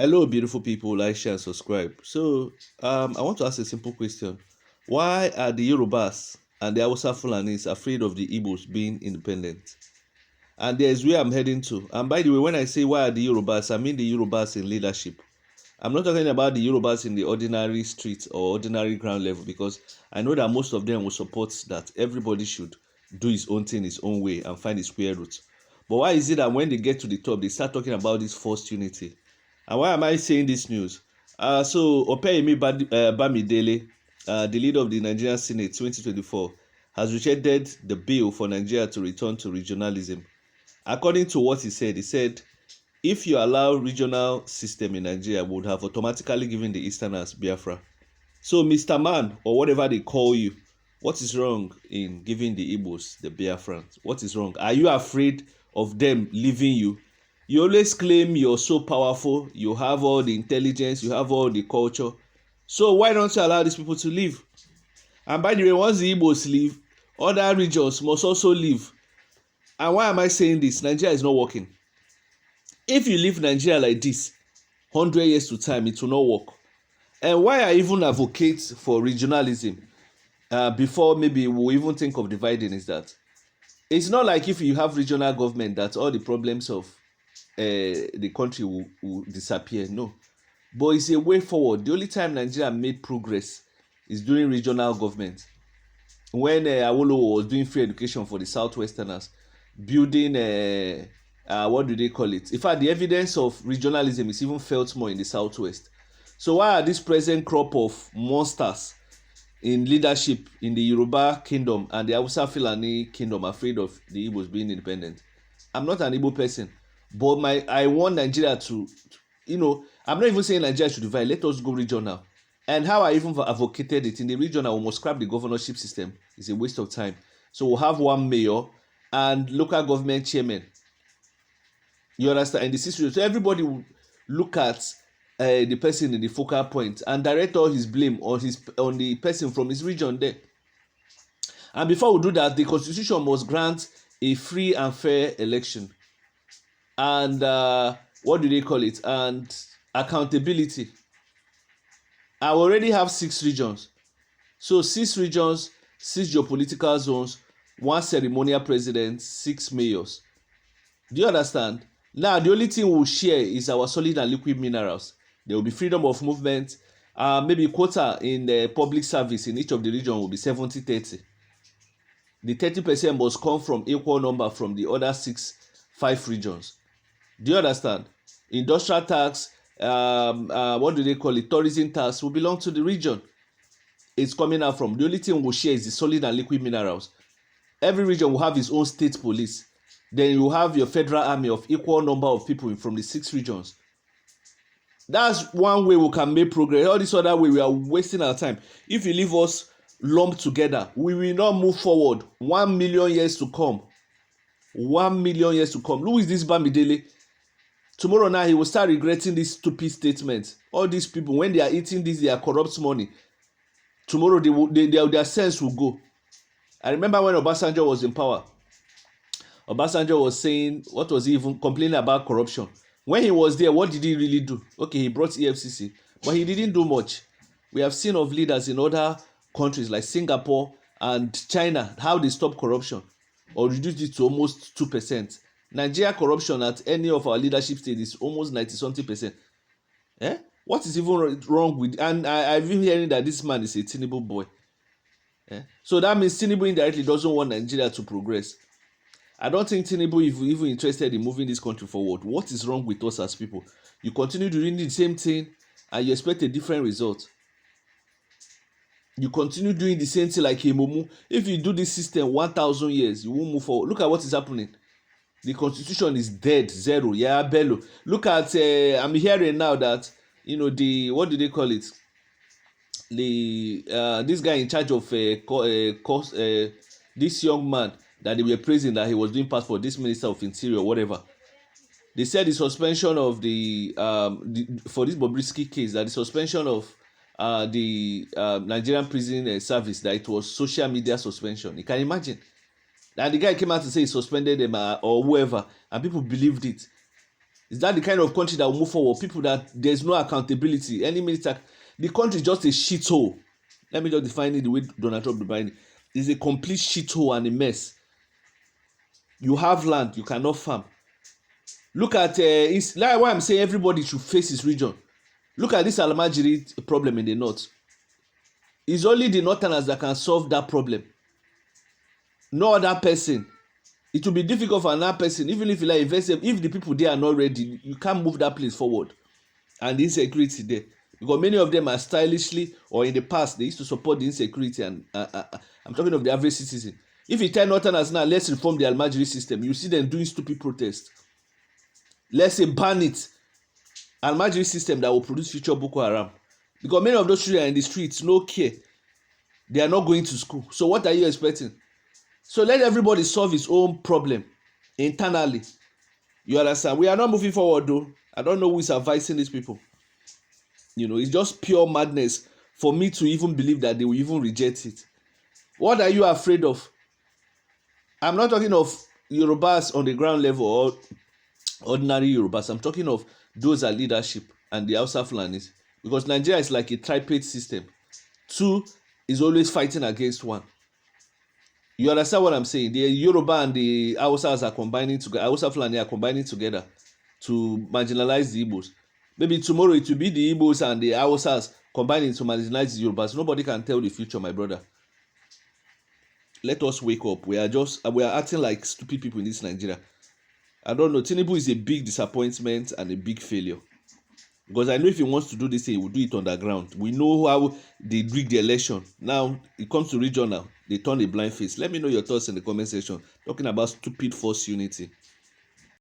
Hello, beautiful people. Like, share, and subscribe. I want to ask a simple question: why are the Yorubas and the HAUSA Fulanis afraid of the Igbos being independent? And there's where I'm heading to. And by the way, when I say why are the Yorubas, I mean the Yorubas in leadership. I'm not talking about the Yorubas in the ordinary street or ordinary ground level, because I know that most of them will support that everybody should do his own thing his own way and find his square root. But why is it that when they get to the top, they start talking about this forced unity? And why am I saying this news? Opeyemi Bamidele, the leader of the Nigerian Senate 2024, has rejected the bill for Nigeria to return to regionalism. According to what he said, if you allow regional system in Nigeria, we would have automatically given the Easterners Biafra. So, Mr. Man, or whatever they call you, what is wrong in giving the Igbos the Biafrans? What is wrong? Are you afraid of them leaving you? You always claim you're so powerful, you have all the intelligence, you have all the culture. So why don't you allow these people to leave? And by the way, once the Igbos leave, other regions must also leave. And why am I saying this? Nigeria is not working. If you leave Nigeria like this, 100 years to time, it will not work. And why I even advocate for regionalism before maybe we'll even think of dividing is that it's not like if you have regional government that all the problems of the country will disappear. No. But it's a way forward. The only time Nigeria made progress is during regional government. When Awolowo was doing free education for the Southwesterners, building, what do they call it? In fact, the evidence of regionalism is even felt more in the Southwest. So why are this present crop of monsters in leadership in the Yoruba kingdom and the Hausa Fulani kingdom afraid of the Igbos being independent? I'm not an Igbo person, but I want Nigeria to, I'm not even saying Nigeria should divide. Let us go regional. And how I even advocated it in the regional, we must scrap the governorship system. It's a waste of time. So we'll have one mayor and local government chairman. You understand? And the system, so everybody will look at the person in the focal point and direct all his blame on the person from his region there. And before we do that, the constitution must grant a free and fair election. And what do they call it? And accountability. I already have 6 regions. So 6 regions, 6 geopolitical zones, 1 ceremonial president, 6 mayors. Do you understand? Now, the only thing we'll share is our solid and liquid minerals. There will be freedom of movement. Maybe quota in the public service in each of the region will be 70-30. The 30% must come from equal number from the other 5 regions. Do you understand? Industrial tax, what do they call it? Tourism tax will belong to the region. It's coming out from. The only thing we'll share is the solid and liquid minerals. Every region will have its own state police. Then you have your federal army of equal number of people from the 6 regions. That's one way we can make progress. All this other way, we are wasting our time. If you leave us lumped together, we will not move forward. 1 million years to come. 1 million years to come. Who is this Bamidele? Tomorrow now he will start regretting these stupid statements. All these people, when they are eating this, they are corrupt money. Tomorrow their sense will go. I remember when Obasanjo was in power. Obasanjo was saying, what was he even complaining about corruption? When he was there, what did he really do? Okay, he brought EFCC, but he didn't do much. We have seen of leaders in other countries like Singapore and China, how they stop corruption or reduce it to almost 2%. Nigeria corruption at any of our leadership stage is almost 90-something%. What is even wrong with, and I've been hearing that this man is a Tinubu boy. So that means Tinubu indirectly doesn't want Nigeria to progress. I don't think Tinubu is even interested in moving this country forward. What is wrong with us as people? You continue doing the same thing and you expect a different result. You continue doing the same thing like Hemomu. If you do this system 1,000 years, you won't move forward. Look at what is happening. The constitution is dead, zero. Yeah, bello. Look at, I'm hearing now that, what do they call it? This guy in charge of this young man that they were praising that he was doing passport, this minister of interior, whatever. They said the suspension of for this Bobrisky case, that the suspension of the Nigerian prison service, that it was social media suspension. You can imagine. And the guy came out to say he suspended them or whoever, and people believed it. Is that the kind of country that will move forward? People that there's no accountability. Any minute, the country is just a shithole. Let me just define it the way Donald Trump defined it. It's a complete shithole and a mess. You have land, you cannot farm. Look at it's like why I'm saying everybody should face his region. Look at this Almajiri problem in the north. It's only the northerners that can solve that problem. No other person. It will be difficult for another person, even if you like invest. If the people there are not ready, you can't move that place forward. And the insecurity there, because many of them are stylishly, or in the past they used to support the insecurity. And I'm talking of the average citizen. If you tell northerners now, let's reform the Almajiri system, you see them doing stupid protests. Let's say ban it. Almajiri system that will produce future Boko Haram. Because many of those children are in the streets, no care. They are not going to school. So what are you expecting? So let everybody solve his own problem internally. You understand? We are not moving forward though. I don't know who is advising these people. You know, it's just pure madness for me to even believe that they will even reject it. What are you afraid of? I'm not talking of Yorubas on the ground level or ordinary Yorubas. I'm talking of those at leadership and the HAUSA Fulanis. Because Nigeria is like a tripart system. Two is always fighting against one. You understand what I'm saying? The Yoruba and the Hausas are combining together. HAUSA Fulani are combining together to marginalize the Igbos. Maybe tomorrow it will be the Igbos and the Hausas combining to marginalize the Yorubas. Nobody can tell the future, my brother. Let us wake up. We are acting like stupid people in this Nigeria. I don't know. Tinubu is a big disappointment and a big failure. Because I know if he wants to do this, he will do it underground. We know how they rig the election. Now, it comes to regional, they turn a blind face. Let me know your thoughts in the comment section. Talking about stupid false unity.